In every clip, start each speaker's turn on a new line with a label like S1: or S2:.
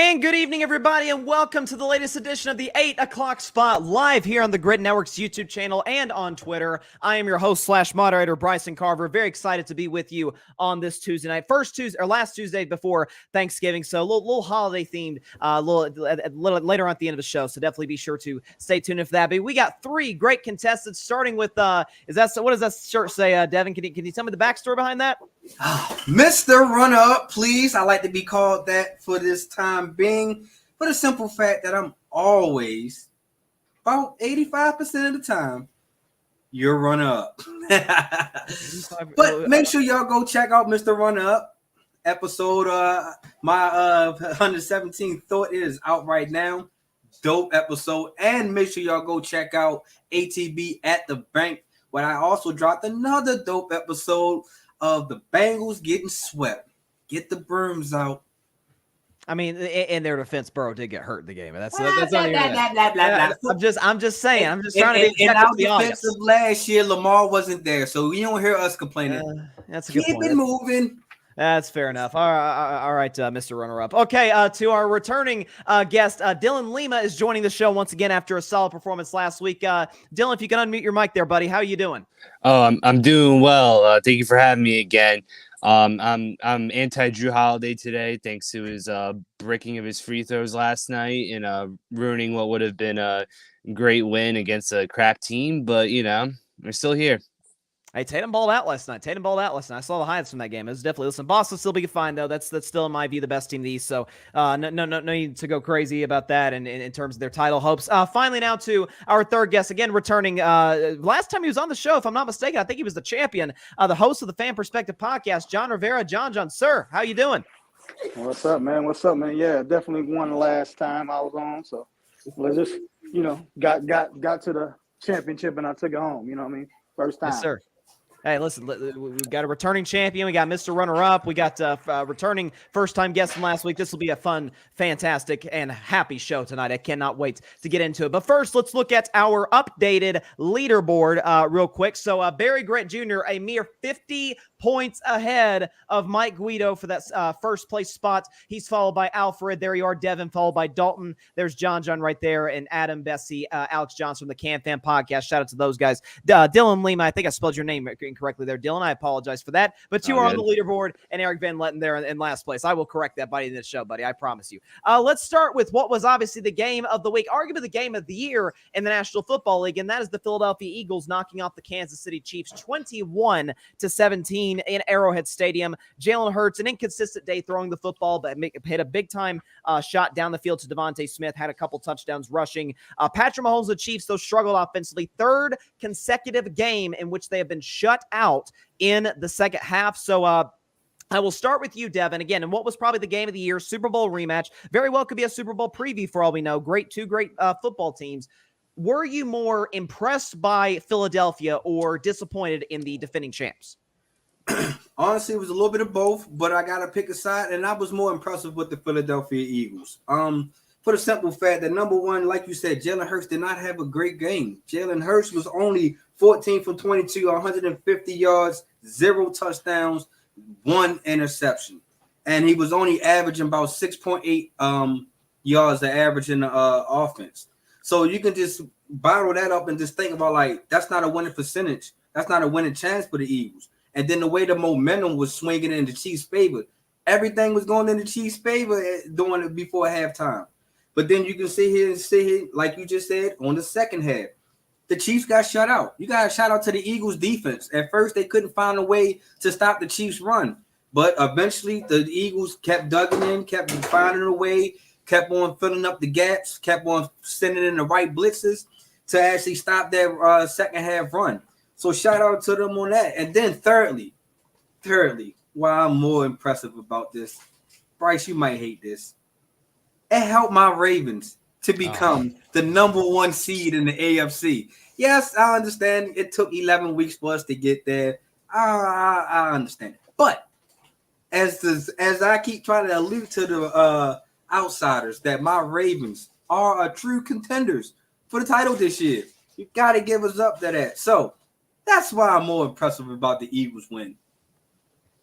S1: And good evening, everybody, and welcome to the latest edition of the 8 o'clock spot, live here on the Gryd Network's YouTube channel and on Twitter. I am your host / moderator, Bryson Carver. Very excited to be with you on this Tuesday night. Last Tuesday before Thanksgiving, so a little holiday themed, a little later on at the end of the show. So definitely be sure to stay tuned for that. But we got three great contestants, starting with what does that shirt say, Devin? Can you tell me the backstory behind that?
S2: Mr. Runner-Up, please. I like to be called that for this time being, for the simple fact that I'm always, about 85% of the time, your runner-up. But make sure y'all go check out Mr. Runner-Up episode. My 117th thought is out right now. Dope episode. And make sure y'all go check out ATB at the Bank, where I also dropped another dope episode of the Bengals getting swept. Get the brooms out.
S1: I mean, in their defense, Burrow did get hurt in the game. That's I'm just saying. I'm just trying to be
S2: in our defensive last year, Lamar wasn't there, so you don't hear us complaining.
S1: That's a good point.
S2: Keep it moving.
S1: That's fair enough. All right, Mr. Runner-Up. Okay, to our returning guest, Dylan Lima is joining the show once again after a solid performance last week. Dylan, if you can unmute your mic there, buddy. How are you doing?
S3: Oh, I'm doing well. Thank you for having me again. I'm anti-Drew Holiday today, thanks to his breaking of his free throws last night and ruining what would have been a great win against a crap team. But we're still here.
S1: Hey, Tatum balled out last night. I saw the highlights from that game. It was definitely, listen, Boston still be fine, though. That's still, in my view, the best team in the East. So no need to go crazy about that in terms of their title hopes. Finally, now to our third guest, again, returning. Last time he was on the show, if I'm not mistaken, I think he was the champion, the host of the Pham Perspective podcast, John Rivera. John, sir, how you doing?
S4: What's up, man? Yeah, definitely won the last time I was on. So let's just, got to the championship and I took it home. You know what I mean? First time.
S1: Yes, sir. Hey, listen, we've got a returning champion. We got Mr. Runner-Up. We got returning first-time guest from last week. This will be a fun, fantastic, and happy show tonight. I cannot wait to get into it. But first, let's look at our updated leaderboard real quick. So Barry Gryd Jr., a mere 50 points ahead of Mike Guido for that first-place spot. He's followed by Alfred. There you are, Devin, followed by Dalton. There's John right there, and Adam, Bessie, Alex Johnson from the Can Fan Podcast. Shout out to those guys. Dylan Lima, I think I spelled your name incorrectly there, Dylan. I apologize for that. But you are on the leaderboard, and Eric Van Letten there in last place. I will correct that by the end of the show, buddy. I promise you. Let's start with what was obviously the game of the week, arguably the game of the year in the National Football League, and that is the Philadelphia Eagles knocking off the Kansas City Chiefs 21-17 in Arrowhead Stadium. Jalen Hurts, an inconsistent day throwing the football, but hit a big-time shot down the field to Devontae Smith, had a couple touchdowns rushing. Patrick Mahomes, the Chiefs, though, struggled offensively. Third consecutive game in which they have been shut out in the second half. So I will start with you, Devin, again, and what was probably the game of the year, Super Bowl rematch. Very well could be a Super Bowl preview for all we know. Two great football teams. Were you more impressed by Philadelphia or disappointed in the defending champs?
S2: Honestly, it was a little bit of both, but I got to pick a side, and I was more impressive with the Philadelphia Eagles. For the simple fact that, number one, like you said, Jalen Hurts did not have a great game. Jalen Hurts was only 14 for 22, 150 yards, 0 touchdowns, 1 interception. And he was only averaging about 6.8 yards the average in the offense. So you can just bottle that up and just think about, like, that's not a winning percentage. That's not a winning chance for the Eagles. And then the way the momentum was swinging in the Chiefs' favor, everything was going in the Chiefs' favor doing it before halftime. But then you can sit here, like you just said, on the second half. The Chiefs got shut out. You got to shout out to the Eagles' defense. At first, they couldn't find a way to stop the Chiefs' run. But eventually, the Eagles kept digging in, kept finding a way, kept on filling up the gaps, kept on sending in the right blitzes to actually stop their second half run. So shout out to them on that. And then thirdly, why I'm more impressive about this, Bryce, you might hate this. It helped my Ravens to become the number 1 seed in the AFC. Yes, I understand it took 11 weeks for us to get there. I understand it. But as I keep trying to allude to the outsiders, that my Ravens are true contenders for the title this year. You got to give us up to that. So that's why I'm more impressive about the Eagles win.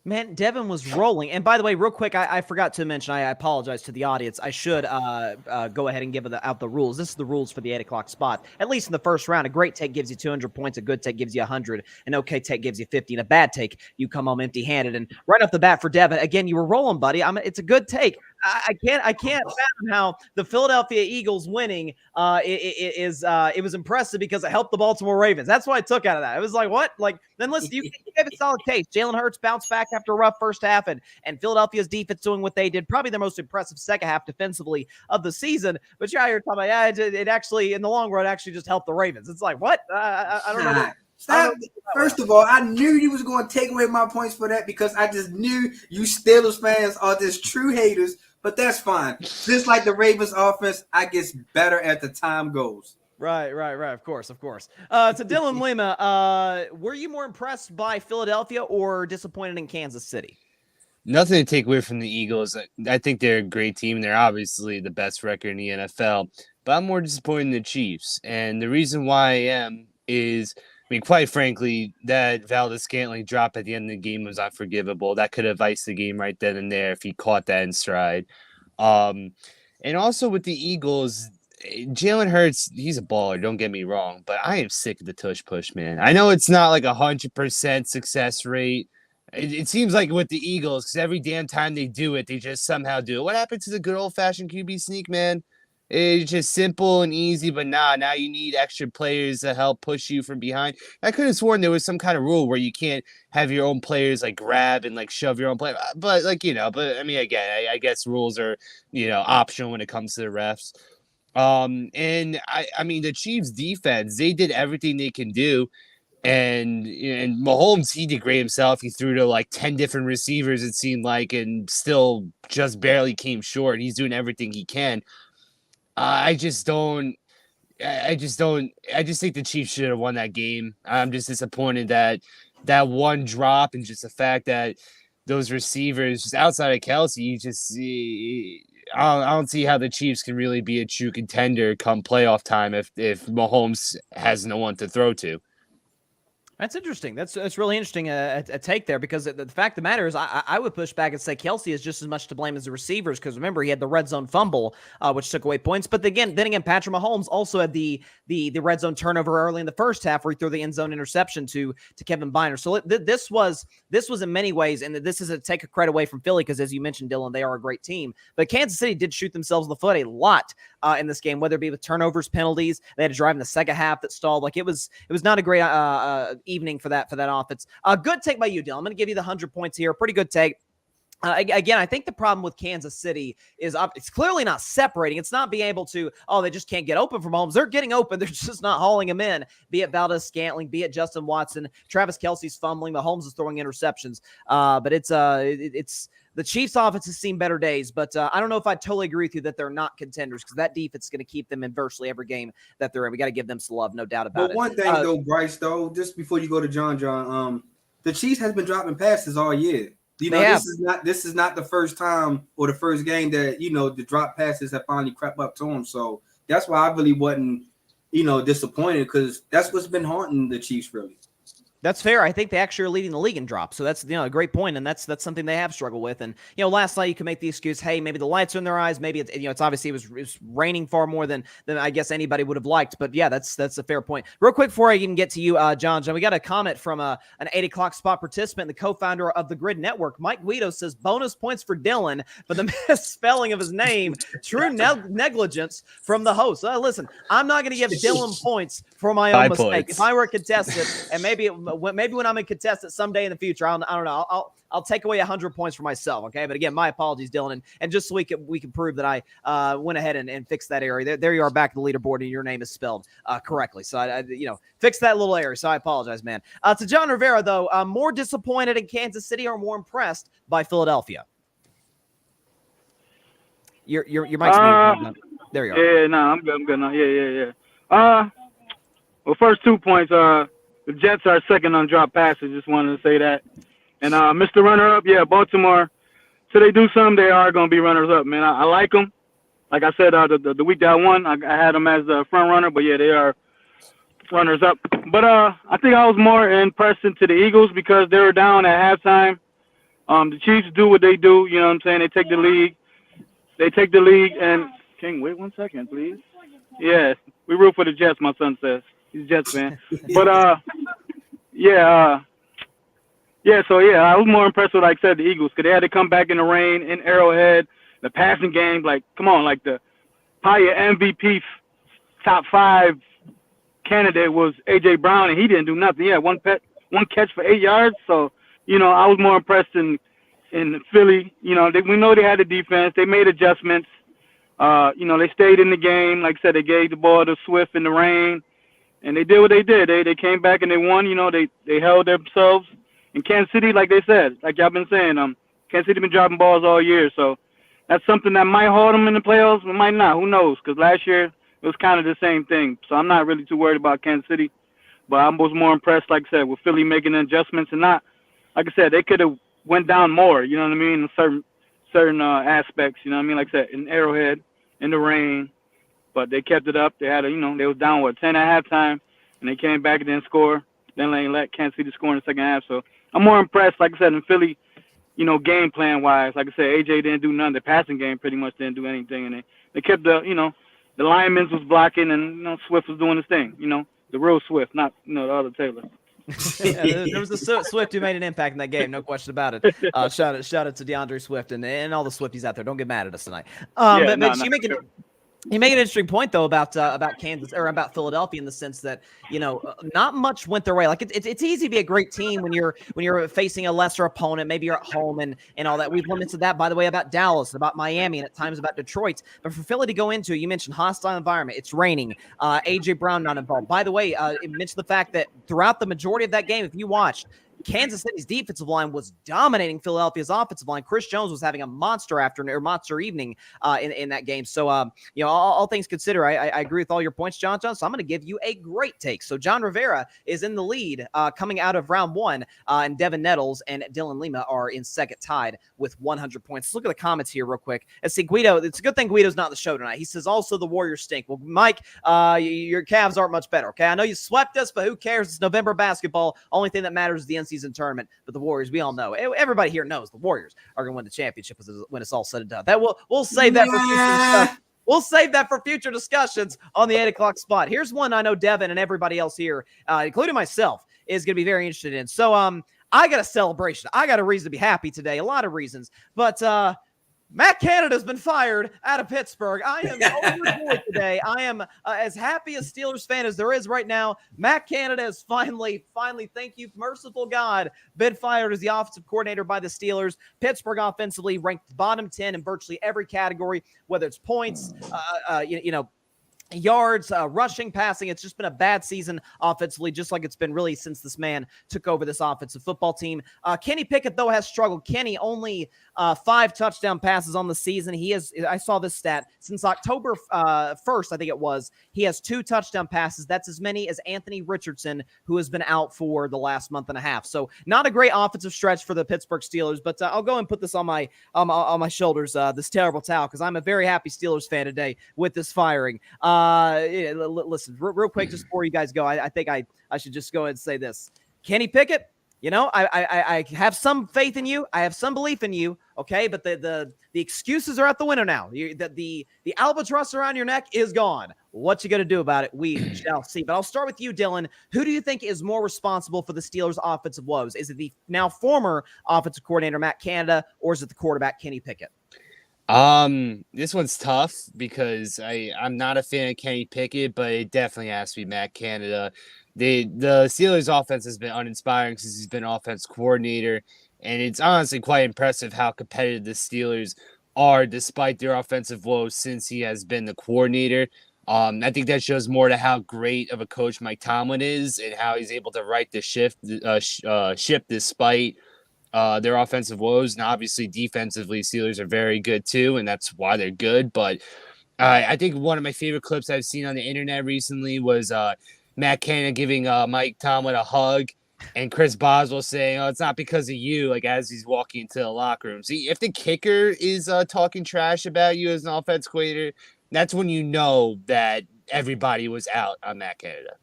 S1: Man, Devin was rolling. And by the way, real quick, I forgot to mention, I apologize to the audience. I should go ahead and give out the rules. This is the rules for the 8 o'clock spot. At least in the first round, a great take gives you 200 points. A good take gives you 100. An okay take gives you 50. And a bad take, you come home empty-handed. And right off the bat for Devin, again, you were rolling, buddy. It's a good take. I can't fathom how the Philadelphia Eagles winning it was impressive because it helped the Baltimore Ravens. That's what I took out of that. It was like, what? Like, then listen, you gave a solid case. Jalen Hurts bounced back after a rough first half, and Philadelphia's defense doing what they did, probably their most impressive second half defensively of the season. But you're out here talking about, it actually, in the long run, actually just helped the Ravens. It's like, what? I don't know.
S2: Stop. First of all, I knew you was going to take away my points for that because I just knew you Steelers fans are just true haters. But that's fine. Just like the Ravens offense, I guess better as the time goes.
S1: Right. Of course. To Dylan Lima, were you more impressed by Philadelphia or disappointed in Kansas City?
S3: Nothing to take away from the Eagles. I think they're a great team. They're obviously the best record in the NFL. But I'm more disappointed in the Chiefs. And the reason why I am is, quite frankly, that Valdez-Scantling drop at the end of the game was unforgivable. That could have iced the game right then and there if he caught that in stride. And also with the Eagles, Jalen Hurts, he's a baller, don't get me wrong, but I am sick of the tush push, man. I know it's not like 100% success rate. It seems like with the Eagles, because every damn time they do it, they just somehow do it. What happened to the good old-fashioned QB sneak, man? It's just simple and easy, but now you need extra players to help push you from behind. I could have sworn there was some kind of rule where you can't have your own players like grab and like shove your own player. But again, I guess rules are, optional when it comes to the refs. And the Chiefs defense, they did everything they can do. And Mahomes, he did great himself. He threw to like 10 different receivers, it seemed like, and still just barely came short. He's doing everything he can. I just think the Chiefs should have won that game. I'm just disappointed that one drop and just the fact that those receivers, just outside of Kelsey, I don't see how the Chiefs can really be a true contender come playoff time if Mahomes has no one to throw to.
S1: That's interesting. That's really interesting a take there because the fact of the matter is I would push back and say Kelsey is just as much to blame as the receivers because remember he had the red zone fumble which took away points. But then again, Patrick Mahomes also had the red zone turnover early in the first half where he threw the end zone interception to Kevin Byner. So this was in many ways, and this is a take a credit away from Philly because as you mentioned, Dylan, they are a great team. But Kansas City did shoot themselves in the foot a lot in this game, whether it be with turnovers, penalties. They had to drive in the second half that stalled. Like it was not a great evening for that offense. Good take by you, Dylan. I'm going to give you the 100 points here. Pretty good take. Again, I think the problem with Kansas City is it's clearly not separating. It's not being able to, they just can't get open from Mahomes. They're getting open. They're just not hauling him in, be it Valdez-Scantling, be it Justin Watson. Travis Kelce's fumbling. Mahomes is throwing interceptions. But it's the Chiefs' offense has seen better days, but I don't know if I totally agree with you that they're not contenders because that defense is going to keep them in virtually every game that they're in. We got to give them some love, no doubt about it.
S2: But one thing, though, Bryce, just before you go to John, the Chiefs has been dropping passes all year. This is not the first time or the first game that, the drop passes have finally crept up to them. So that's why I really wasn't, disappointed because that's what's been haunting the Chiefs, really.
S1: That's fair. I think they actually are leading the league in drops. So that's a great point, and that's something they have struggled with. And last night you can make the excuse, hey, maybe the lights are in their eyes, maybe it's obviously it was raining far more than I guess anybody would have liked. But yeah, that's a fair point. Real quick before I even get to you, John, we got a comment from an 8 o'clock spot participant, the co-founder of the Gryd Network, Mike Guido says bonus points for Dylan for the misspelling of his name. True negligence from the host. Listen, I'm not going to give Dylan points for my own mistake.
S3: Points.
S1: If I were a contestant, and maybe when I'm a contestant someday in the future, I don't know. I'll take away 100 points for myself. Okay. But again, my apologies, Dylan. And just so we can prove that I went ahead and fixed that area. There you are back at the leaderboard and your name is spelled correctly. So I fix that little area. So I apologize, man. To John Rivera though, more disappointed in Kansas City or more impressed by Philadelphia? Your mic's muted. There you are.
S4: Yeah, no, I'm good now. Yeah. Well, first 2 points, the Jets are second on drop passes. Just wanted to say that. And Mr. Runner-Up, Baltimore. So they do something, they are going to be runners-up, man. I like them. Like I said, the week that I won, I had them as the front runner. But, yeah, they are runners-up. But I think I was more impressed into the Eagles because they were down at halftime. The Chiefs do what they do. You know what I'm saying? They take the league. And King, wait 1 second, please. Yeah, we root for the Jets. My son says he's a Jets fan. But yeah. So I was more impressed with, like I said, the Eagles, because they had to come back in the rain in Arrowhead. The passing game, like, come on, like probably MVP top 5 candidate was A.J. Brown, and he didn't do nothing. Yeah, one catch for 8 yards. So, I was more impressed in Philly. We know they had the defense. They made adjustments. They stayed in the game. Like I said, they gave the ball to Swift in the rain, and they did what they did. They came back and they won. They held themselves. In Kansas City, like they said, like y'all been saying, Kansas City been dropping balls all year. So that's something that might hold them in the playoffs, but might not. Who knows? Because last year it was kind of the same thing. So I'm not really too worried about Kansas City. But I was more impressed, like I said, with Philly making adjustments and not, like I said, they could have went down more, you know what I mean, in certain aspects, you know what I mean, like I said, in Arrowhead, in the rain. But they kept it up. They had they was down, 10 at halftime, and they came back and didn't score. Then they let Kansas City score in the second half. So I'm more impressed, like I said, in Philly, game plan-wise. Like I said, A.J. didn't do nothing. The passing game pretty much didn't do anything. And they kept the linemen was blocking, and, Swift was doing his thing, the real Swift, not, the other Taylor.
S1: There was a Swift who made an impact in that game, no question about it. Shout out to DeAndre Swift and all the Swifties out there. Don't get mad at us tonight. You make an interesting point though about Kansas or about Philadelphia in the sense that not much went their way. Like it's easy to be a great team when you're facing a lesser opponent. Maybe you're at home and all that. We've limited that, by the way, about Dallas, about Miami, and at times about Detroit. But for Philly to go into, you mentioned hostile environment. It's raining. AJ Brown not involved. By the way, it mentioned the fact that throughout the majority of that game, if you watched, Kansas City's defensive line was dominating Philadelphia's offensive line. Chris Jones was having a monster afternoon or monster evening in that game. So, all things considered, I agree with all your points, John. So I'm going to give you a great take. So John Rivera is in the lead coming out of round 1, and Devin Nettles and Dylan Lima are in second, tied with 100 points. Let's look at the comments here real quick. Let's see, Guido. It's a good thing Guido's not on the show tonight. He says also the Warriors stink. Well, Mike, your Cavs aren't much better. Okay, I know you swept us, but who cares? It's November basketball. Only thing that matters is the season tournament. But the Warriors, we all know, everybody here knows the Warriors are going to win the championship when it's all said and done. That we'll save that for future discussion. We'll save that for future discussions on the 8 o'clock spot. Here's one I know Devin and everybody else here, including myself, is going to be very interested in. So I got a celebration. I got a reason to be happy today. A lot of reasons, but Matt Canada's been fired out of Pittsburgh. I am overjoyed today. I am as happy a Steelers fan as there is right now. Matt Canada has finally, thank you, merciful God, been fired as the offensive coordinator by the Steelers. Pittsburgh offensively ranked bottom 10 in virtually every category, whether it's points, yards, rushing, passing. It's just been a bad season offensively, just like it's been really since this man took over this offensive football team. Kenny Pickett, though, has struggled. Kenny only 5 touchdown passes on the season. I saw this stat, since October 1st, I think it was, he has 2 touchdown passes. That's as many as Anthony Richardson, who has been out for the last month and a half. So not a great offensive stretch for the Pittsburgh Steelers, but I'll go and put this on my shoulders, this terrible towel, because I'm a very happy Steelers fan today with this firing. Listen, real quick, just before you guys go, I think I should just go ahead and say this. Kenny Pickett, I have some faith in you. I have some belief in you. Okay, but the excuses are out the window now. The albatross around your neck is gone. What you going to do about it? We shall see. But I'll start with you, Dylan. Who do you think is more responsible for the Steelers' offensive woes? Is it the now former offensive coordinator Matt Canada, or is it the quarterback Kenny Pickett?
S3: This one's tough because I'm not a fan of Kenny Pickett, but it definitely has to be Matt Canada. The Steelers' offense has been uninspiring since he's been offense coordinator, and it's honestly quite impressive how competitive the Steelers are despite their offensive woes since he has been the coordinator. I think that shows more to how great of a coach Mike Tomlin is and how he's able to right the ship despite their offensive woes. And obviously defensively, Steelers are very good too, and that's why they're good. But I think one of my favorite clips I've seen on the internet recently was Matt Canada giving Mike Tomlin a hug, and Chris Boswell saying, "Oh, it's not because of you," like as he's walking into the locker room. See, if the kicker is talking trash about you as an offense coordinator, that's when you know that everybody was out on Matt Canada.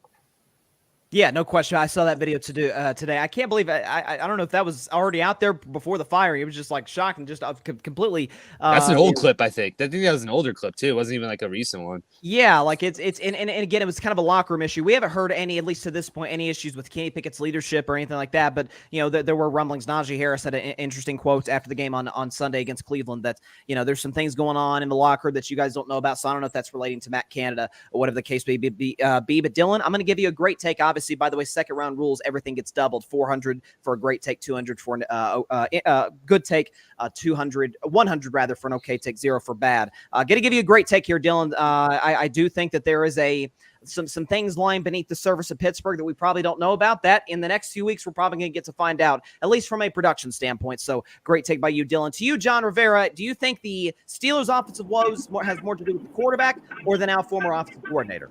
S1: Yeah, no question. I saw that video today. I can't believe I don't know if that was already out there before the firing. It was just like shocking, just completely.
S3: That's an old clip, I think. I think that was an older clip too. It wasn't even like a recent one.
S1: Yeah, like and again, it was kind of a locker room issue. We haven't heard any, at least to this point, any issues with Kenny Pickett's leadership or anything like that. But there were rumblings. Najee Harris had an interesting quote after the game on Sunday against Cleveland that there's some things going on in the locker that you guys don't know about. So I don't know if that's relating to Matt Canada or whatever the case may be. But Dylan, I'm going to give you a great take. Obviously, by the way, second round rules, everything gets doubled. 400 for a great take, 200 for a good take, 100 rather for an okay take, 0 for bad. Going to give you a great take here, Dylan. I do think that there is some things lying beneath the surface of Pittsburgh that we probably don't know about. That in the next few weeks, we're probably going to get to find out, at least from a production standpoint. So great take by you, Dylan. To you, John Rivera, do you think the Steelers' offensive woes has more to do with the quarterback or the now former offensive coordinator?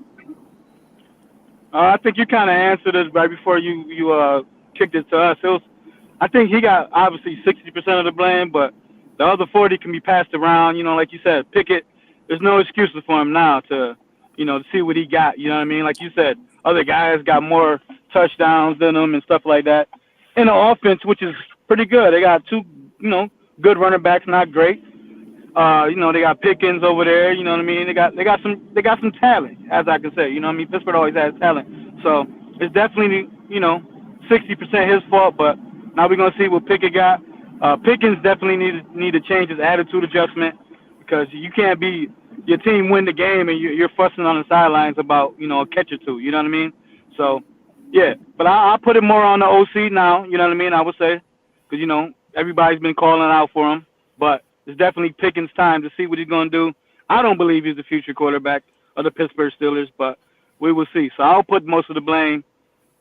S4: I think you kind of answered this right before you kicked it to us. I think he got obviously 60% of the blame, but the other 40 can be passed around. Like you said, Pickett, there's no excuses for him now to see what he got. You know what I mean? Like you said, other guys got more touchdowns than him and stuff like that. In the offense, which is pretty good. They got two, good running backs, not great. They got Pickens over there. You know what I mean? They got some talent, as I can say. You know what I mean? Pittsburgh always has talent. So it's definitely 60% his fault. But now we're gonna see what Pickett got. Pickens definitely need to change his attitude adjustment, because you can't be your team win the game and you're fussing on the sidelines about a catch or two. You know what I mean? So yeah, but I'll put it more on the OC now. You know what I mean? I would say, because everybody's been calling out for him, but it's definitely Pickens' time to see what he's going to do. I don't believe he's the future quarterback of the Pittsburgh Steelers, but we will see. So I'll put most of the blame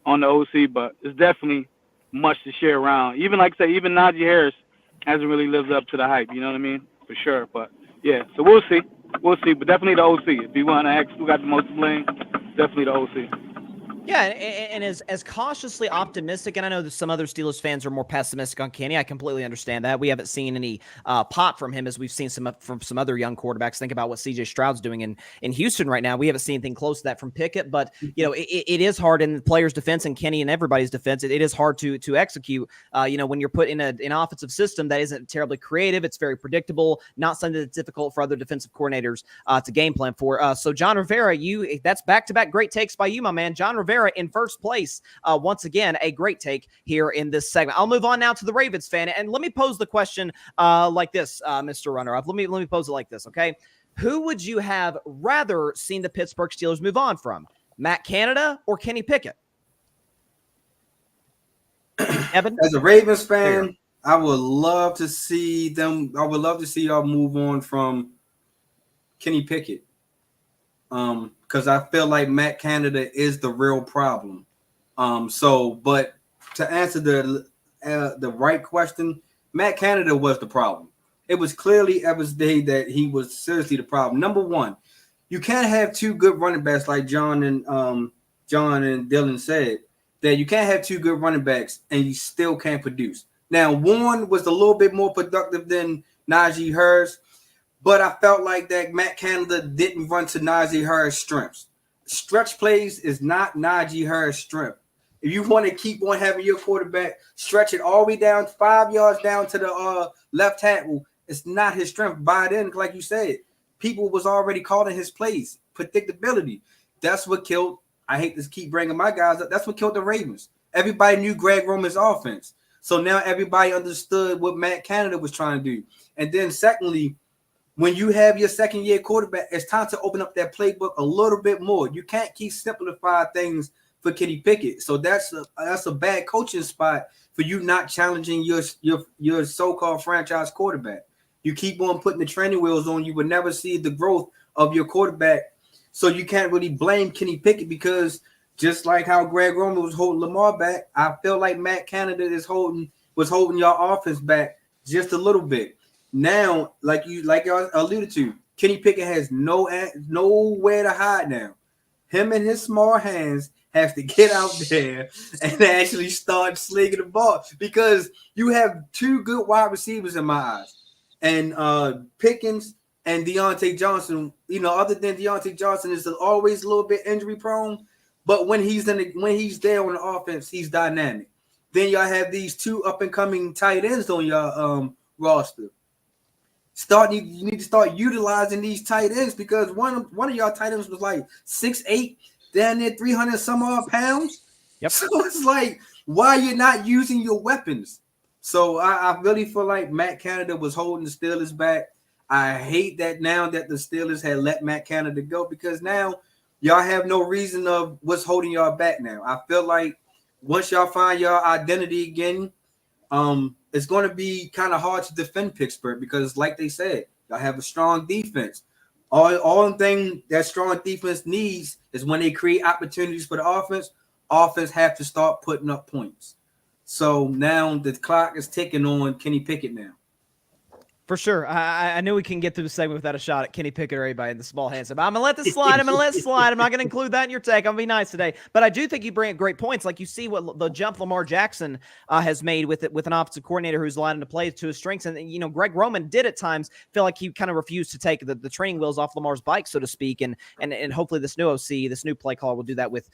S4: on the OC, but it's definitely much to share around. Even like I say, even Najee Harris hasn't really lived up to the hype. You know what I mean? For sure. But yeah, so we'll see. We'll see. But definitely the OC. If you want to ask who got the most to blame, definitely the OC.
S1: Yeah, and as cautiously optimistic, and I know that some other Steelers fans are more pessimistic on Kenny. I completely understand that. We haven't seen any pop from him as we've seen from some other young quarterbacks. Think about what C.J. Stroud's doing in Houston right now. We haven't seen anything close to that from Pickett, but it is hard in the players' defense and Kenny and everybody's defense. It is hard to execute. When you're put in an offensive system that isn't terribly creative, it's very predictable. Not something that's difficult for other defensive coordinators to game plan for. So John Rivera, that's back-to-back great takes by you, my man. John Rivera in first place. Once again, a great take here in this segment. I'll move on now to the Ravens fan, and let me pose the question like this, Mr. Runner-Up. Let me pose it like this, okay? Who would you have rather seen the Pittsburgh Steelers move on from, Matt Canada or Kenny Pickett? Evan?
S2: As a Ravens fan, I would love to see them. I would love to see y'all move on from Kenny Pickett. Because I feel like Matt Canada is the real problem. But to answer the right question, Matt Canada was the problem. It was clearly Evans Day that he was seriously the problem. Number one, you can't have two good running backs like John and Dylan said, that you can't have two good running backs and you still can't produce. Now, one was a little bit more productive than Najee Harris, but I felt like that Matt Canada didn't run to Najee Harris' strengths. Stretch plays is not Najee Harris' strength. If you want to keep on having your quarterback stretch it all the way down 5 yards down to the left tackle, it's not his strength. By then, like you said, people was already calling his plays. Predictability. That's what killed. I hate to keep bringing my guys up. That's what killed the Ravens. Everybody knew Greg Roman's offense. So now everybody understood what Matt Canada was trying to do. And then secondly, when you have your second-year quarterback, it's time to open up that playbook a little bit more. You can't keep simplifying things for Kenny Pickett. So that's a bad coaching spot for you not challenging your so-called franchise quarterback. You keep on putting the training wheels on, you will never see the growth of your quarterback. So you can't really blame Kenny Pickett, because just like how Greg Roman was holding Lamar back, I feel like Matt Canada was holding your offense back just a little bit. Now, like y'all alluded to, Kenny Pickett has nowhere to hide now. Him and his small hands have to get out there and actually start slinging the ball, because you have two good wide receivers in my eyes. And Pickens and Deontay Johnson, other than Deontay Johnson is always a little bit injury prone, but when he's there on the offense, he's dynamic. Then y'all have these two up and coming tight ends on your roster. You need to start utilizing these tight ends because one of y'all tight ends was like 6'8", down there 300 some odd pounds.
S1: Yep.
S2: So it's like, why you're not using your weapons? So I really feel like Matt Canada was holding the Steelers back. I hate that now that the Steelers had let Matt Canada go because now y'all have no reason of what's holding y'all back now. I feel like once y'all find your identity again, it's going to be kind of hard to defend Pittsburgh because, like they said, y'all have a strong defense. All the thing that strong defense needs is when they create opportunities for the offense have to start putting up points. So now the clock is ticking on Kenny Pickett now.
S1: For sure. I knew we can get through the segment without a shot at Kenny Pickett or anybody in the small hands. I'm going to let this slide. I'm going to let it slide. I'm not going to include that in your take. I'm going to be nice today. But I do think you bring up great points. Like you see what the jump Lamar Jackson has made with an offensive coordinator who's allowed him to play to his strengths. And, Greg Roman did at times feel like he kind of refused to take the training wheels off Lamar's bike, so to speak. And hopefully this new OC, this new play caller will do that with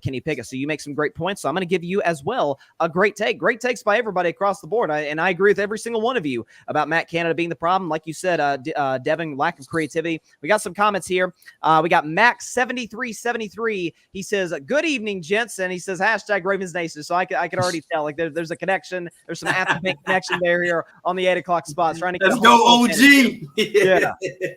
S1: Kenny Pickett. So you make some great points. So I'm going to give you as well a great take. Great takes by everybody across the board. And I agree with every single one of you about Matt Canada being the problem. Like you said, Devin, lack of creativity. We got some comments here. We got Max7373. He says, good evening, gents. And he says, hashtag Ravens Nation. So I could already tell, like there's a connection. There's some Afterbank connection there here on the 8 o'clock spot. Trying to get
S2: Let's go, OG.
S1: Yeah.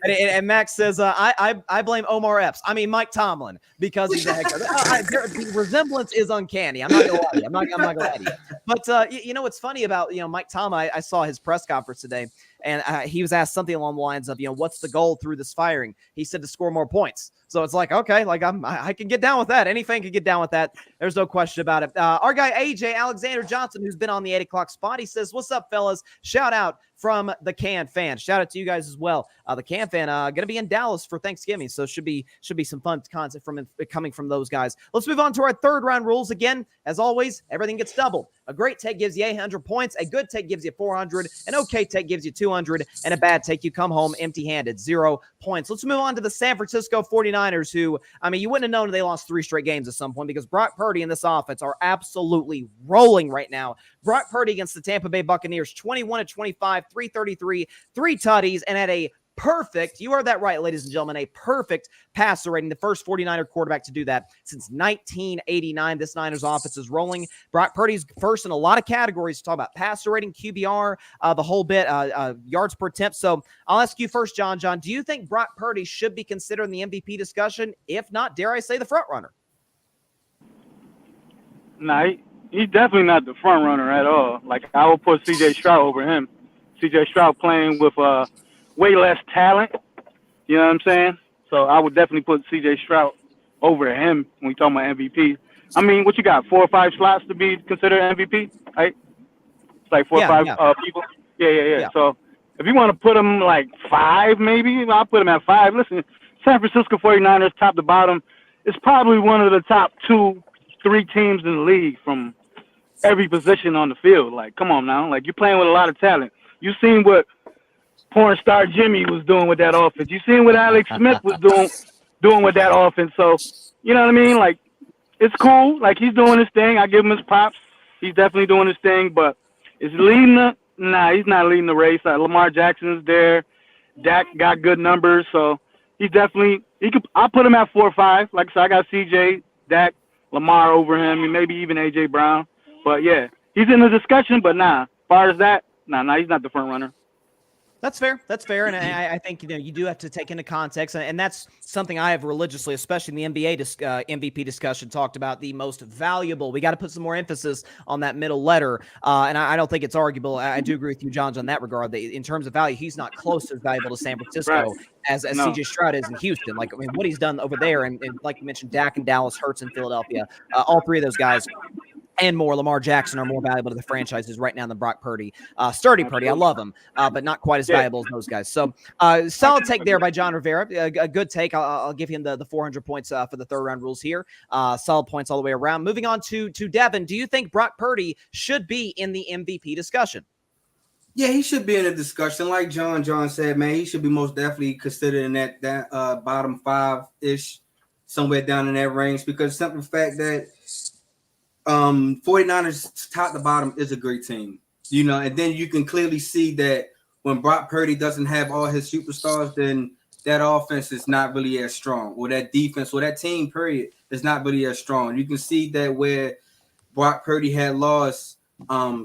S1: And Max says, I blame Omar Epps. I mean, Mike Tomlin, because he's a head coach. The resemblance is uncanny. I'm not going to lie to you. I'm not going to lie to you. But, what's funny about, Mike Tomlin, I saw his press conference today. And he was asked something along the lines of, what's the goal through this firing? He said to score more points. So it's like, okay, like I can get down with that. Any fan can get down with that. There's no question about it. Our guy, AJ Alexander Johnson, who's been on the 8 o'clock spot, he says, what's up, fellas? Shout out from the Can fan. Shout out to you guys as well. The Can fan going to be in Dallas for Thanksgiving, so should be some fun content coming from those guys. Let's move on to our third round rules. Again, as always, everything gets doubled. A great take gives you 800 points. A good take gives you 400. An okay take gives you 200. And a bad take, you come home empty-handed, 0 points. Let's move on to the San Francisco 49ers, who, you wouldn't have known they lost 3 straight games at some point because Brock Purdy and this offense are absolutely rolling right now. Brock Purdy against the Tampa Bay Buccaneers, 21-25, 333, 3 tutties, and had a perfect, you heard that right, ladies and gentlemen, a perfect passer rating, the first 49er quarterback to do that since 1989. This Niners offense is rolling. Brock Purdy's first in a lot of categories to talk about passer rating, QBR, the whole bit, yards per attempt. So I'll ask you first, John. Do you think Brock Purdy should be considered in the MVP discussion? If not, dare I say the front runner?
S4: No, he's definitely not the front runner at all. Like, I would put C.J. Stroud over him. C.J. Stroud playing with way less talent. You know what I'm saying? So I would definitely put C.J. Stroud over him when we talk about MVP. I mean, what you got, 4 or 5 slots to be considered MVP, right? It's like 4 or 5 people. Yeah. So if you want to put him like 5, maybe, I'll put him at 5. Listen, San Francisco 49ers, top to bottom, is probably one of the top 2-3 teams in the league from every position on the field. Like, come on now. Like, you're playing with a lot of talent. You seen what porn star Jimmy was doing with that offense. You seen what Alex Smith was doing with that offense. So, you know what I mean? Like, it's cool. Like, he's doing his thing. I give him his props. He's definitely doing his thing. But is leading the – nah, he's not leading the race. Lamar Jackson is there. Dak got good numbers. So, he's definitely – I'll put him at 4 or 5. Like I said, I got C.J., Dak, Lamar over him, and maybe even A.J. Brown. But, yeah, he's in the discussion. But, nah, as far as that, nah, he's not the front runner.
S1: That's fair. And I think you do have to take into context, and that's something I have religiously, especially in the NBA MVP discussion, talked about the most valuable. We got to put some more emphasis on that middle letter, and I don't think it's arguable. I do agree with you, John, on that regard. That in terms of value, he's not close to as valuable to San Francisco as C.J. Stroud is in Houston. Like, I mean, what he's done over there, and like you mentioned, Dak in Dallas, Hurts in Philadelphia, all 3 of those guys and more, Lamar Jackson, are more valuable to the franchises right now than Brock Purdy. Sturdy Purdy, I love him, but not quite as valuable as those guys. So solid take there by John Rivera. A good take. I'll give him the 400 points for the third round rules here. Solid points all the way around. Moving on to Devin, do you think Brock Purdy should be in the MVP discussion?
S2: Yeah, he should be in a discussion. Like John said, man, he should be most definitely considered in that bottom 5-ish. somewhere down in that range because the simple fact that 49ers top to bottom is a great team. You know, and then you can clearly see that when Brock Purdy doesn't have all his superstars, then that offense is not really as strong, or that defense, or that team, period, is not really as strong. You can see that where Brock Purdy had lost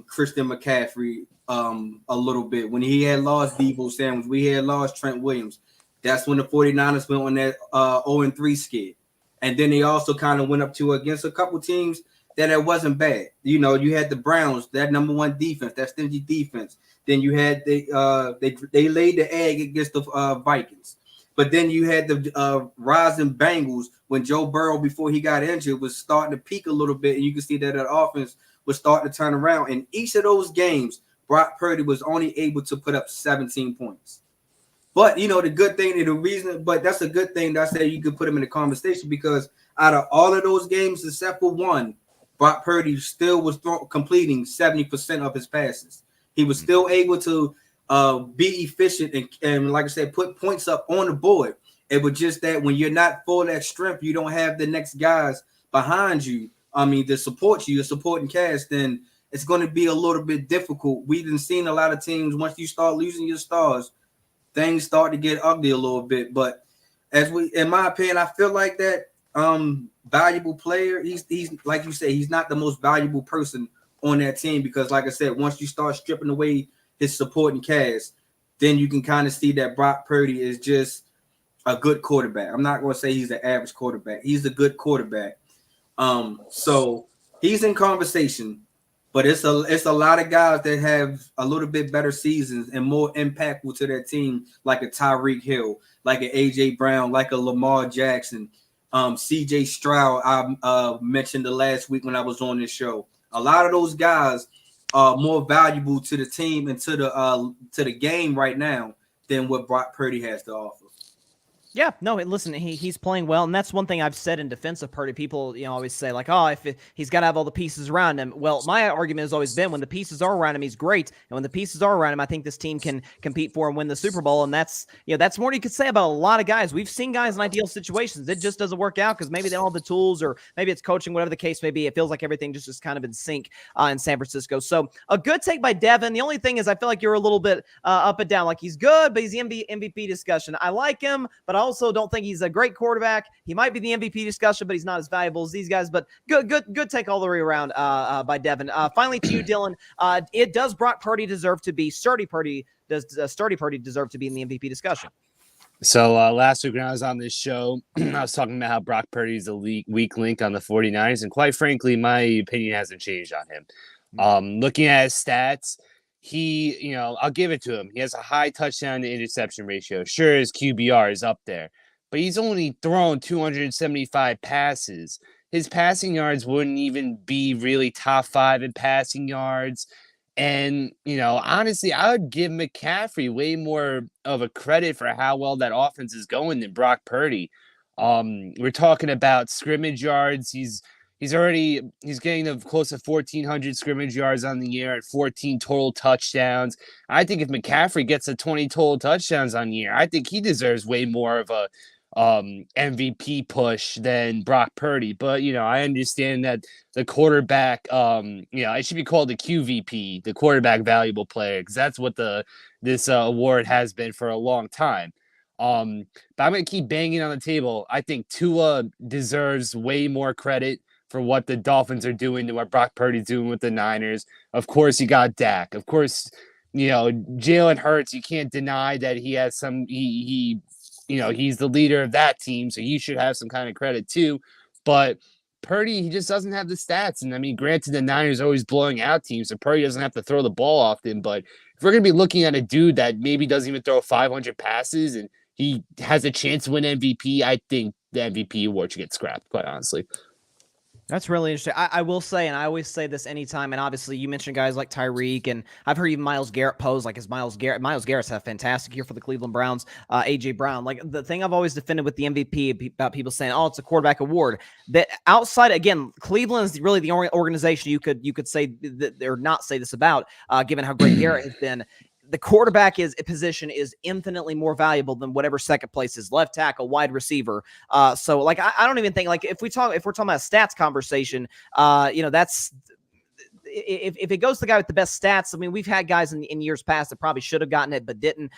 S2: Christian McCaffrey a little bit, when he had lost Deebo Samuel, we had lost Trent Williams. That's when the 49ers went on that 0-3 skid. And then they also kind of went up to against a couple teams that it wasn't bad. You know, you had the Browns, that number one defense, that stingy defense. Then you had they laid the egg against the Vikings. But then you had the rising Bengals when Joe Burrow, before he got injured, was starting to peak a little bit. And you can see that offense was starting to turn around. In each of those games, Brock Purdy was only able to put up 17 points. But, you know, the good thing and the reason, but that's a good thing that I say you could put him in the conversation because out of all of those games, except for one, Brock Purdy still was completing 70% of his passes. He was still able to be efficient and, like I said, put points up on the board. It was just that when you're not full of that strength, you don't have the next guys behind you, to support you, the supporting cast, then it's going to be a little bit difficult. We've seen a lot of teams, once you start losing your stars, things start to get ugly a little bit. But in my opinion, I feel like that valuable player, he's like you say, he's not the most valuable person on that team because, like I said, once you start stripping away his supporting cast, then you can kind of see that Brock Purdy is just a good quarterback. I'm not going to say he's an average quarterback. He's a good quarterback. So he's in conversation, but it's a lot of guys that have a little bit better seasons and more impactful to their team, like a Tyreek Hill, like an AJ Brown, like a Lamar Jackson, CJ Stroud. I mentioned the last week when I was on this show. A lot of those guys are more valuable to the team and to the game right now than what Brock Purdy has to offer.
S1: Yeah, no, listen, he's playing well, and that's one thing I've said in defense of Purdy. People, always say like, oh, he's got to have all the pieces around him. Well, my argument has always been when the pieces are around him, he's great, and when the pieces are around him, I think this team can compete for and win the Super Bowl. And that's more you could say about a lot of guys. We've seen guys in ideal situations. It just doesn't work out because maybe they don't have the tools, or maybe it's coaching, whatever the case may be. It feels like everything just is kind of in sync in San Francisco. So a good take by Devin. The only thing is I feel like you're a little bit up and down. Like he's good, but he's the MVP discussion. I like him, but I also don't think he's a great quarterback. He might be the MVP discussion, but he's not as valuable as these guys. But good take all the way around by Devin. Finally, to you, Dylan. Does Brock Purdy deserve to be Sturdy Purdy? Does Sturdy Purdy deserve to be in the MVP discussion?
S3: So last week when I was on this show, I was talking about how Brock Purdy is a weak link on the 49ers, and quite frankly, my opinion hasn't changed on him. Looking at his stats, he, I'll give it to him. He has a high touchdown to interception ratio. Sure, his QBR is up there, but he's only thrown 275 passes. His passing yards wouldn't even be really top 5 in passing yards. And, honestly, I would give McCaffrey way more of a credit for how well that offense is going than Brock Purdy. We're talking about scrimmage yards. He's getting close to 1,400 scrimmage yards on the year at 14 total touchdowns. I think if McCaffrey gets a 20 total touchdowns on the year, I think he deserves way more of a MVP push than Brock Purdy. But, I understand that the quarterback, it should be called the QVP, the quarterback valuable player, because that's what this award has been for a long time. But I'm going to keep banging on the table. I think Tua deserves way more credit for what the Dolphins are doing than what Brock Purdy's doing with the Niners. Of course, you got Dak. Of course, Jalen Hurts, you can't deny that he has some, he's the leader of that team, so he should have some kind of credit too. But Purdy, he just doesn't have the stats. And I mean, granted, the Niners are always blowing out teams, so Purdy doesn't have to throw the ball often. But if we're going to be looking at a dude that maybe doesn't even throw 500 passes and he has a chance to win MVP, I think the MVP award should get scrapped, quite honestly.
S1: That's really interesting. I will say, and I always say this anytime, and obviously you mentioned guys like Tyreek, and I've heard even Myles Garrett pose, like, is Myles Garrett's had a fantastic year for the Cleveland Browns, AJ Brown. Like, the thing I've always defended with the MVP about people saying, oh, it's a quarterback award, that outside, again, Cleveland is really the only organization you could say that, or not say this about, given how great Garrett has been. the quarterback position is infinitely more valuable than whatever second place is, left tackle, wide receiver. So like, I don't even think, like, if we're talking about a stats conversation, that's, if it goes to the guy with the best stats, I mean, we've had guys in years past that probably should have gotten it but didn't.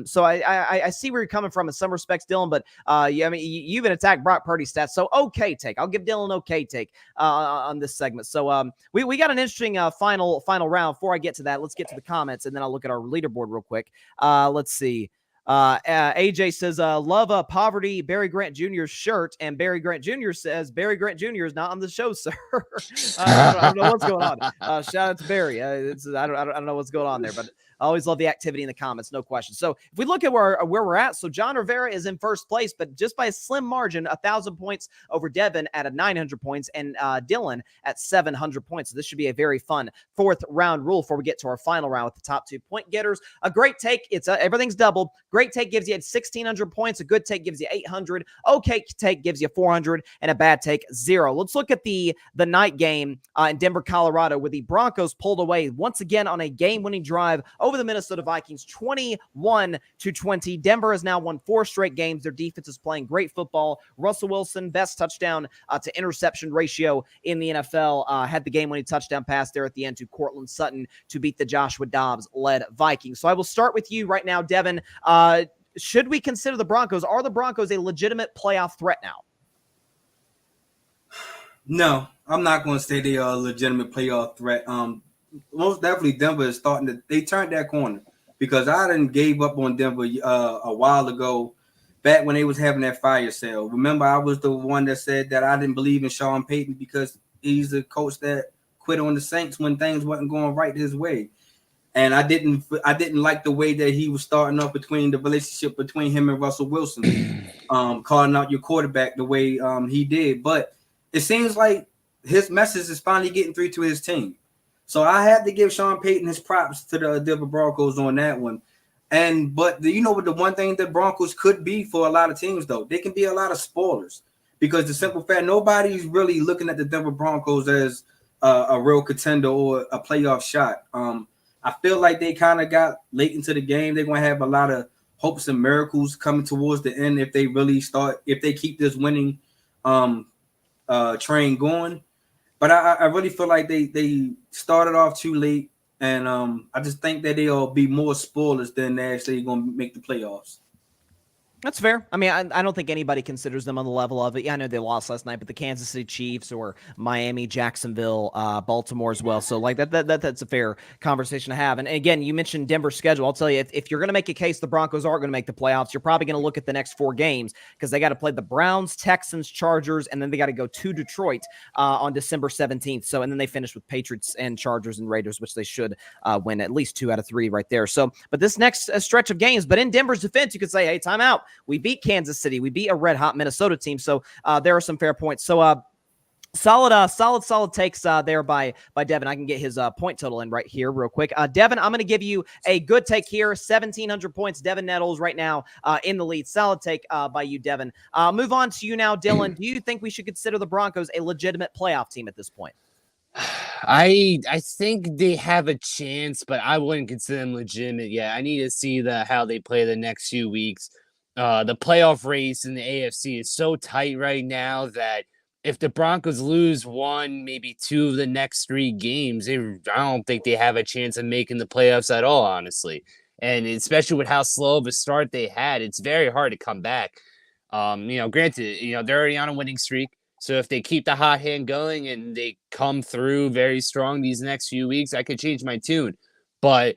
S1: So I see where you're coming from in some respects, Dylan. But yeah, I mean, you even attacked Brock Purdy stats. So okay take. I'll give Dylan okay take on this segment. So we got an interesting final round. Before I get to that, let's get to the comments, and then I'll look at our leaderboard real quick. Let's see. AJ says, love Poverty Barry Grant Jr.'s shirt, and Barry Grant Jr. says Barry Grant Jr. is not on the show, sir. I don't know what's going on. Shout out to Barry. I don't know what's going on there, but I always love the activity in the comments, no question. So if we look at where we're at, so John Rivera is in first place, but just by a slim margin, 1,000 points over Devin at 900 points, and Dylan at 700 points. So this should be a very fun fourth round rule before we get to our final round with the top 2 point getters. A great take, it's everything's doubled. Great take gives you 1,600 points. A good take gives you 800. Okay take gives you 400, and a bad take 0. Let's look at the night game in Denver, Colorado, where the Broncos pulled away once again on a game-winning drive over the Minnesota Vikings, 21-20. Denver has now won 4 straight games. Their defense is playing great football. Russell Wilson, best touchdown to interception ratio in the NFL, had the game-winning touchdown pass there at the end to Cortland Sutton to beat the Joshua Dobbs-led Vikings. So I will start with you right now, Devin. Should we consider the Broncos? Are the Broncos a legitimate playoff threat now?
S2: No, I'm not going to say they are a legitimate playoff threat. Most definitely Denver is they turned that corner, because I done gave up on Denver a while ago, back when they was having that fire sale. Remember, I was the one that said that I didn't believe in Sean Payton because he's a coach that quit on the Saints when things wasn't going right his way. And I didn't like the way that he was starting off between the relationship between him and Russell Wilson, calling out your quarterback the way he did. But it seems like his message is finally getting through to his team. So I had to give Sean Payton his props to the Denver Broncos on that one. But the one thing that Broncos could be for a lot of teams, though, they can be a lot of spoilers, because the simple fact, nobody's really looking at the Denver Broncos as a real contender or a playoff shot. I feel like they kind of got late into the game. They're going to have a lot of hopes and miracles coming towards the end if they keep this winning train going. But I really feel like they started off too late, and I just think that they'll be more spoilers than they're actually going to make the playoffs.
S1: That's fair. I mean, I don't think anybody considers them on the level of it. Yeah, I know they lost last night, but the Kansas City Chiefs or Miami, Jacksonville, Baltimore as well. So like that's a fair conversation to have. And again, you mentioned Denver's schedule. I'll tell you, if you're going to make a case the Broncos aren't going to make the playoffs, you're probably going to look at the next 4 games, because they got to play the Browns, Texans, Chargers, and then they got to go to Detroit on December 17th. So, and then they finish with Patriots and Chargers and Raiders, which they should win at least 2 out of 3 right there. So, but this next stretch of games, but in Denver's defense, you could say, hey, timeout. We beat Kansas City. We beat a red-hot Minnesota team. So there are some fair points. So solid takes there by Devin. I can get his point total in right here real quick. Devin, I'm going to give you a good take here. 1,700 points. Devin Nettles right now in the lead. Solid take by you, Devin. Move on to you now, Dylan. Do you think we should consider the Broncos a legitimate playoff team at this point?
S3: I think they have a chance, but I wouldn't consider them legitimate yet. I need to see how they play the next few weeks. The playoff race in the AFC is so tight right now that if the Broncos lose 1, maybe 2 of the next 3 games, I don't think they have a chance of making the playoffs at all, honestly. And especially with how slow of a start they had, it's very hard to come back. Granted, they're already on a winning streak. So if they keep the hot hand going and they come through very strong these next few weeks, I could change my tune. But,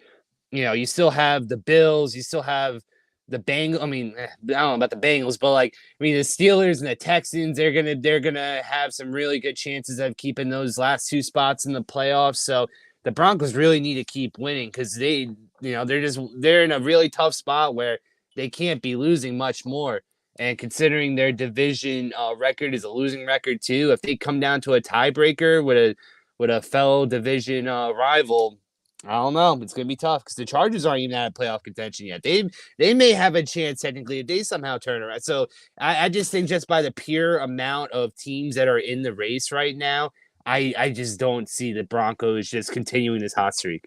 S3: you still have the Bills, you still have the Bengals. I mean, I don't know about the Bengals, but the Steelers and the Texans, they're gonna have some really good chances of keeping those last 2 spots in the playoffs. So the Broncos really need to keep winning, because they're in a really tough spot where they can't be losing much more. And considering their division record is a losing record too, if they come down to a tiebreaker with a fellow division rival, I don't know. It's going to be tough, because the Chargers aren't even out of playoff contention yet. They may have a chance technically if they somehow turn around. So I just think just by the pure amount of teams that are in the race right now, I just don't see the Broncos just continuing this hot streak.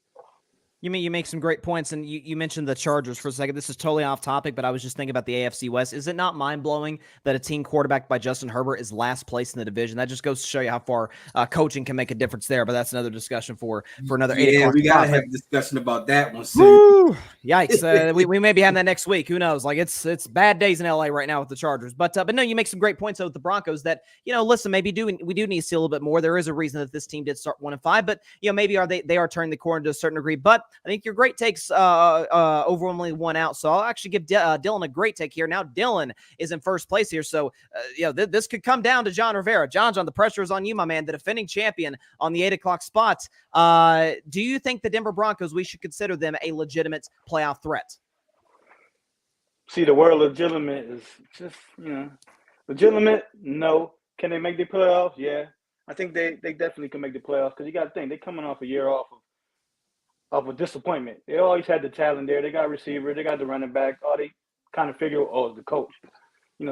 S1: You make some great points, and you mentioned the Chargers for a second. This is totally off topic, but I was just thinking about the AFC West. Is it not mind-blowing that a team quarterbacked by Justin Herbert is last place in the division? That just goes to show you how far coaching can make a difference there, but that's another discussion for another 8 o'clock.
S2: We got to have a discussion about that one soon.
S1: Woo! Yikes. We may be having that next week. Who knows? Like, it's bad days in LA right now with the Chargers. But no, you make some great points with the Broncos that, listen, maybe we do need to see a little bit more. There is a reason that this team did start 1-5, but, maybe they are turning the corner to a certain degree. But I think your great takes overwhelmingly won out. So I'll actually give Dylan a great take here. Now Dylan is in first place here. So, this could come down to John Rivera. John, the pressure is on you, my man, the defending champion on the 8 o'clock spot. Do you think the Denver Broncos, we should consider them a legitimate playoff threat?
S4: See, the word legitimate is just, legitimate. No. Can they make the playoffs? Yeah. I think they definitely can make the playoffs because you got to think they're coming off a year off of a disappointment. They always had the talent there. They got a receiver. They got the running back. All they kind of figure, the coach.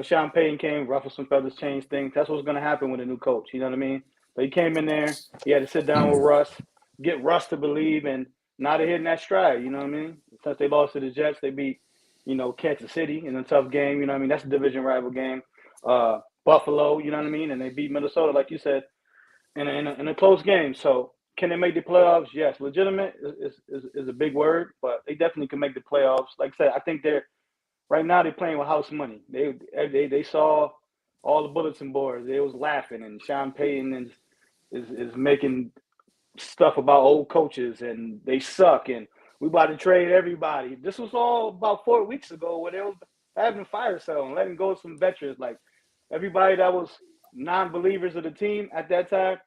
S4: Sean Payton came, ruffled some feathers, changed things. That's what's going to happen with a new coach. You know what I mean? But he came in there. He had to sit down with Russ, get Russ to believe, and now they're hitting that stride. You know what I mean? Since they lost to the Jets, they beat, Kansas City in a tough game. You know what I mean? That's a division rival game. Buffalo, you know what I mean? And they beat Minnesota, like you said, in a close game. So can they make the playoffs? Yes. Legitimate is a big word, but they definitely can make the playoffs. Like I said, I think right now they're playing with house money. They saw all the bulletin boards. They was laughing, and Sean Payton is making stuff about old coaches, and they suck, and we about to trade everybody. This was all about 4 weeks ago where they was having a fire sale and letting go of some veterans. Like, everybody that was non-believers of the team at that time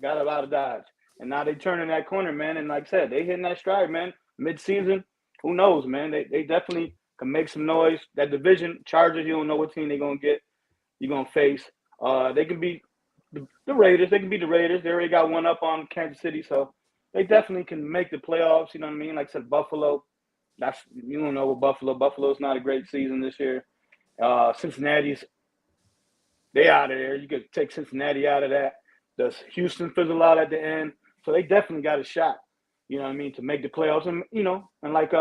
S4: got out of Dodge. And now they turning that corner, man. And like I said, they hitting that stride, man. Mid-season, who knows, man? They definitely can make some noise. That division, Chargers, you don't know what team they're going to get. You're going to face. They can beat the Raiders. They can beat the Raiders. They already got one up on Kansas City. So they definitely can make the playoffs. You know what I mean? Like I said, Buffalo. You don't know what Buffalo. Buffalo's not a great season this year. Cincinnati's, they out of there. You could take Cincinnati out of that. Does Houston fizzle out at the end? So they definitely got a shot, you know what I mean, to make the playoffs. And, and like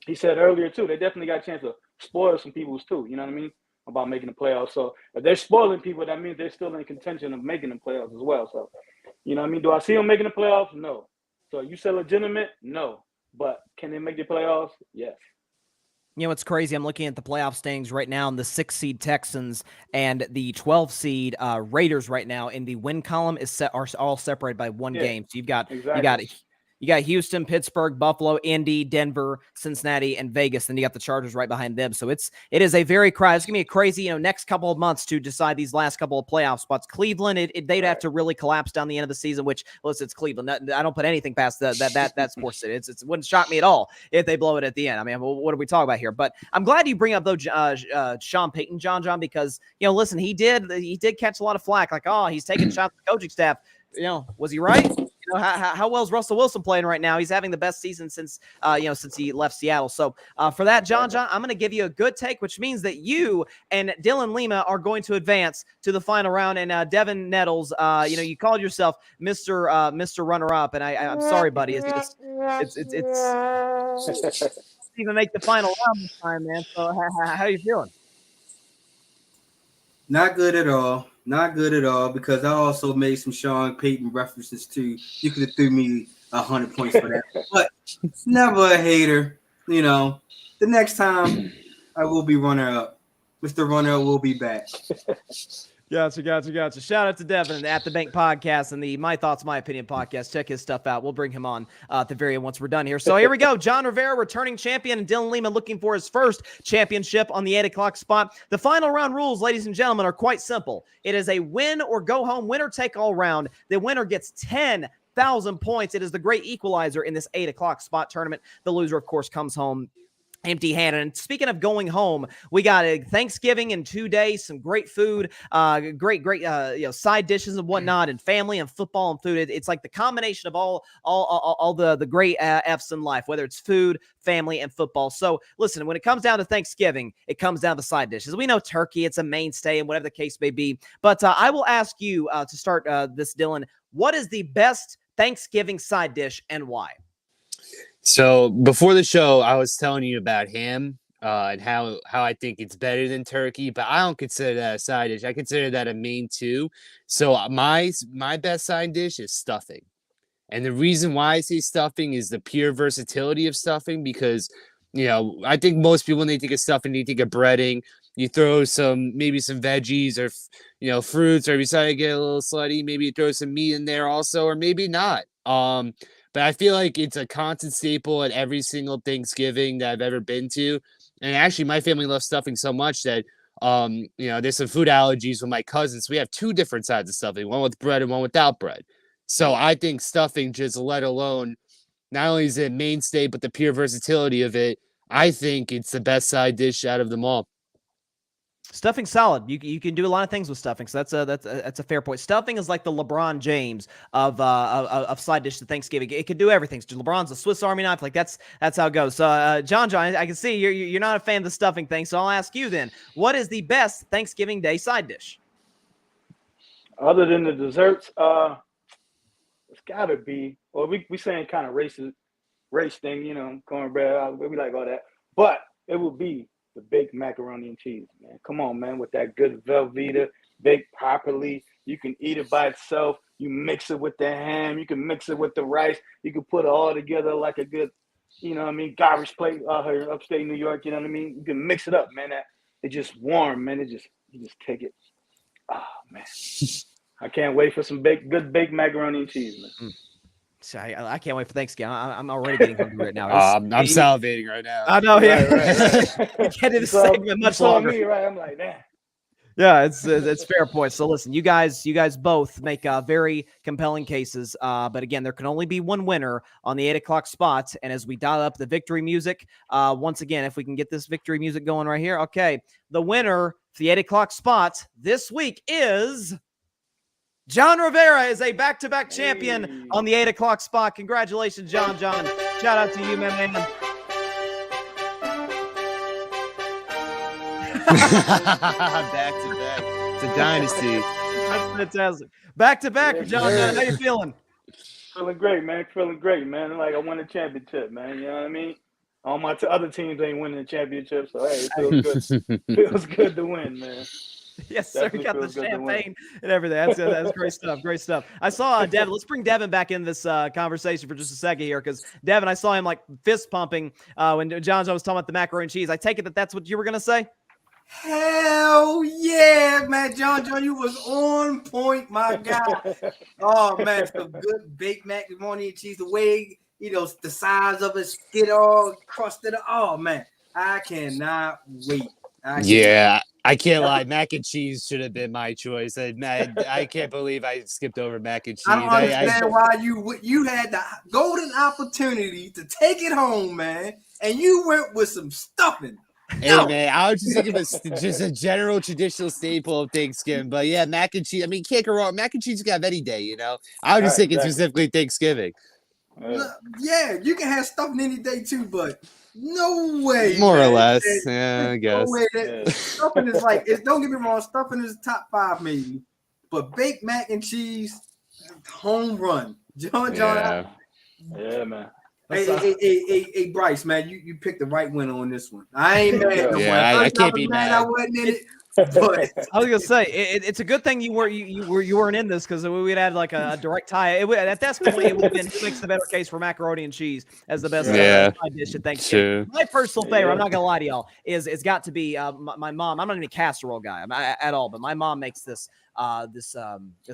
S4: he said earlier, too, they definitely got a chance to spoil some people's, too, you know what I mean, about making the playoffs. So if they're spoiling people, that means they're still in contention of making the playoffs as well. So, you know what I mean? Do I see them making the playoffs? No. So you said legitimate? No. But can they make the playoffs? Yes.
S1: It's crazy. I'm looking at the playoff standings right now, and the 6-seed Texans and the 12-seed Raiders right now in the win column are all separated by one game. So you got Houston, Pittsburgh, Buffalo, Indy, Denver, Cincinnati, and Vegas. Then you got the Chargers right behind them. So it is a very it's going to be a crazy, next couple of months to decide these last couple of playoff spots. Cleveland, they'd have to really collapse down the end of the season, which, listen, it's Cleveland. I don't put anything past that sports city. It wouldn't shock me at all if they blow it at the end. I mean, what are we talking about here? But I'm glad you bring up, though, Sean Payton, John, because, listen, he did catch a lot of flack. Like, he's taking shots at the coaching staff. Was he right? How well is Russell Wilson playing right now? He's having the best season since he left Seattle. So for that, John, I'm going to give you a good take, which means that you and Dylan Lima are going to advance to the final round. And Devin Nettles, you called yourself Mr. Runner-Up, and I'm sorry, buddy. It's even make the final round this time, man. So how are you feeling?
S2: Not good at all. Not good at all, because I also made some Sean Payton references too. You could have threw me 100 points for that. But never a hater. The next time I will be runner-up. Mr. Runner-up will be back.
S1: Gotcha. Shout out to Devin at the Bank Podcast and the My Thoughts, My Opinion podcast. Check his stuff out. We'll bring him on at the very end once we're done here. So here we go. John Rivera, returning champion, and Dylan Lima looking for his first championship on the 8 o'clock spot. The final round rules, ladies and gentlemen, are quite simple. It is a win or go home, winner take all round. The winner gets 10,000 points. It is the great equalizer in this 8 o'clock spot tournament. The loser, of course, comes home empty-handed. And speaking of going home, we got a Thanksgiving in 2 days, some great food, great side dishes and whatnot, and family and football and food. It's like the combination of all the great F's in life, whether it's food, family, and football. So listen, when it comes down to Thanksgiving, it comes down to side dishes. We know turkey, it's a mainstay, and whatever the case may be. But I will ask you to start this, Dylan. What is the best Thanksgiving side dish and why?
S3: So before the show, I was telling you about ham and how I think it's better than turkey, but I don't consider that a side dish. I consider that a main too. So my best side dish is stuffing. And the reason why I say stuffing is the pure versatility of stuffing because, I think most people, when they think of stuffing, they think of breading. You throw maybe some veggies or, fruits, or if you decide to get a little slutty, maybe you throw some meat in there also, or maybe not. But I feel like it's a constant staple at every single Thanksgiving that I've ever been to. And actually, my family loves stuffing so much that, there's some food allergies with my cousins. We have two different sides of stuffing, one with bread and one without bread. So I think stuffing, just let alone, not only is it mainstay, but the pure versatility of it, I think it's the best side dish out of them all.
S1: Stuffing solid. You can do a lot of things with stuffing, so that's a fair point. Stuffing is like the LeBron James of side dish to Thanksgiving. It could do everything. LeBron's a Swiss Army knife. Like that's how it goes. So John, I can see you're not a fan of the stuffing thing. So I'll ask you then, what is the best Thanksgiving Day side dish?
S4: Other than the desserts, it's gotta be. Well, we saying kind of race thing, cornbread. We like all that, but it would be the baked macaroni and cheese, man. Come on, man, with that good Velveeta, baked properly. You can eat it by itself. You mix it with the ham. You can mix it with the rice. You can put it all together like a good, garbage plate here upstate New York. You know what I mean? You can mix it up, man. It's just warm, man. You just take it. Oh man, I can't wait for some good baked macaroni and cheese, man.
S1: So I can't wait for Thanksgiving. I'm already getting hungry right now.
S3: I'm salivating right now.
S1: I know, yeah.
S4: Right.
S1: We can't do the segment much longer.
S4: Me, right? I'm like, damn.
S1: Yeah, it's fair point. So listen, you guys both make very compelling cases. But again, there can only be one winner on the 8:00 spot. And as we dial up the victory music, once again, if we can get this victory music going right here, okay, the winner for the 8:00 spot this week is John Rivera. Is a back-to-back champion on the 8:00 spot. Congratulations, John. Shout out to you, man.
S3: Back to back. It's a dynasty.
S1: That's fantastic. Back to back, John. How you feeling?
S4: Feeling great, man. Like I won a championship, man. You know what I mean? All my other teams ain't winning the championship, so hey, it feels good. Feels good to win, man.
S1: Yes, sir. You got the champagne and everything. That's great stuff. Great stuff. I saw Devin. Let's bring Devin back in this conversation for just a second here, because Devin, I saw him like fist pumping when John was talking about the macaroni and cheese. I take it that's what you were gonna say.
S2: Hell yeah, man. John, you was on point, my guy. Oh, man, some good baked macaroni and cheese. The way, the size of it, get all crusted. Oh, man, I cannot wait.
S3: I can't lie. Mac and cheese should have been my choice. I can't believe I skipped over mac and cheese.
S2: I don't understand why you had the golden opportunity to take it home, man, and you went with some stuffing.
S3: Hey, man, I was just thinking of just a general traditional staple of Thanksgiving. But yeah, mac and cheese. I mean, can't go wrong. Mac and cheese, you got any day, I was just thinking specifically Thanksgiving.
S2: Yeah, you can have stuffing any day too, but no way.
S3: More or less. Yeah, I guess.
S2: No way stuffing is don't get me wrong, stuffing is top 5 maybe. But baked mac and cheese, home run. John.
S4: Yeah, man.
S2: Hey, Bryce, man, you picked the right winner on this one. I ain't mad.
S3: I can't be mad.
S2: I wasn't in it. But
S1: I was gonna say it's a good thing you weren't in this, because we'd had like a direct tie. At that point, it would have been who makes the better case for macaroni and cheese as the best side dish at Thanksgiving. Sure. My personal favorite, I'm not gonna lie to y'all, is it's got to be my mom. I'm not even a casserole guy at all, but my mom makes this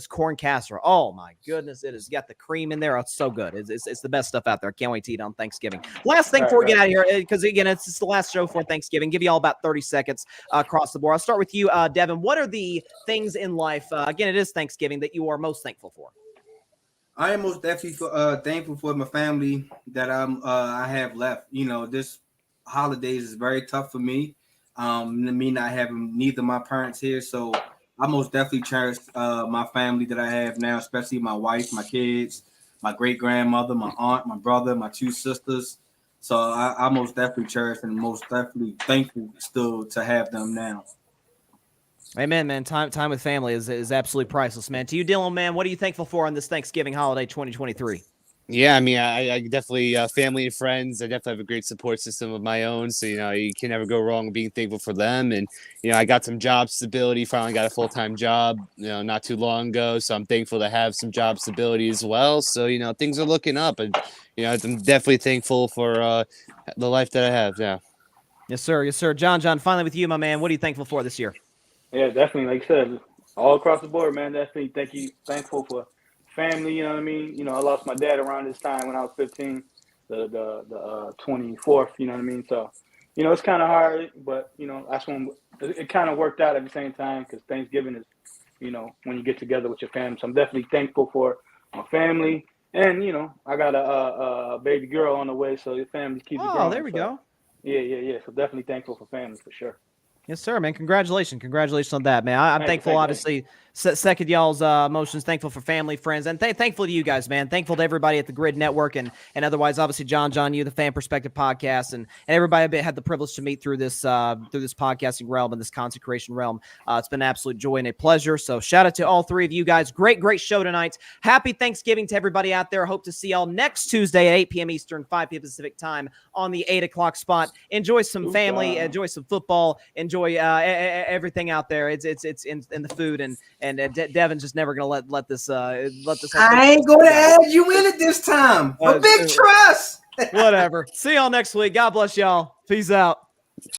S1: corn casserole. Oh my goodness, it has got the cream in there. Oh, it's so good. It's the best stuff out there. I can't wait to eat on Thanksgiving. Last thing before we get out of here, because again, it's the last show for Thanksgiving. Give you all about 30 seconds across the board. I'll start with you, Devin. What are the things in life, again, it is Thanksgiving, that you are most thankful for?
S2: I am most definitely thankful for my family that I have left. This holidays is very tough for me. Me not having neither of my parents here, so I most definitely cherish my family that I have now, especially my wife, my kids, my great-grandmother, my aunt, my brother, my 2 sisters. So I most definitely cherish and most definitely thankful still to have them now.
S1: Amen, man. Time with family is absolutely priceless, man. To you, Dylan, man, what are you thankful for on this Thanksgiving holiday 2023?
S3: Yeah, I mean, I definitely family and friends. I definitely have a great support system of my own, so you can never go wrong being thankful for them. And I got some job stability. Finally, got a full-time job, not too long ago. So I'm thankful to have some job stability as well. So things are looking up, and I'm definitely thankful for the life that I have. Yeah.
S1: Yes, sir. Yes, sir. John, finally with you, my man. What are you thankful for this year?
S4: Yeah, definitely. Like you said, all across the board, man. Definitely thankful for family. You know what I mean? I lost my dad around this time when I was 15, the 24th. You know what I mean? So, it's kind of hard, but that's when it kind of worked out at the same time because Thanksgiving is, when you get together with your family. So I'm definitely thankful for my family, and I got a baby girl on the way, so your family keeps it growing.
S1: Oh, there we go.
S4: Yeah. So definitely thankful for family for sure.
S1: Yes, sir, man. Congratulations on that, man. I'm thankful, obviously, second y'all's emotions. Thankful for family, friends, and thankful to you guys, man. Thankful to everybody at the Gryd Network and otherwise, obviously, John, you, the Pham Perspective podcast, and everybody I've had the privilege to meet through this podcasting realm and this consecration realm. It's been an absolute joy and a pleasure. So shout out to all three of you guys. Great show tonight. Happy Thanksgiving to everybody out there. Hope to see y'all next Tuesday at 8 p.m. Eastern, 5 p.m. Pacific time on the 8 o'clock spot. Enjoy some family. Enjoy some football. Enjoy everything out there. It's in the food, and Devin's just never gonna let this. I
S2: ain't gonna add you in it this time. For big trust.
S1: Whatever. See y'all next week. God bless y'all. Peace out.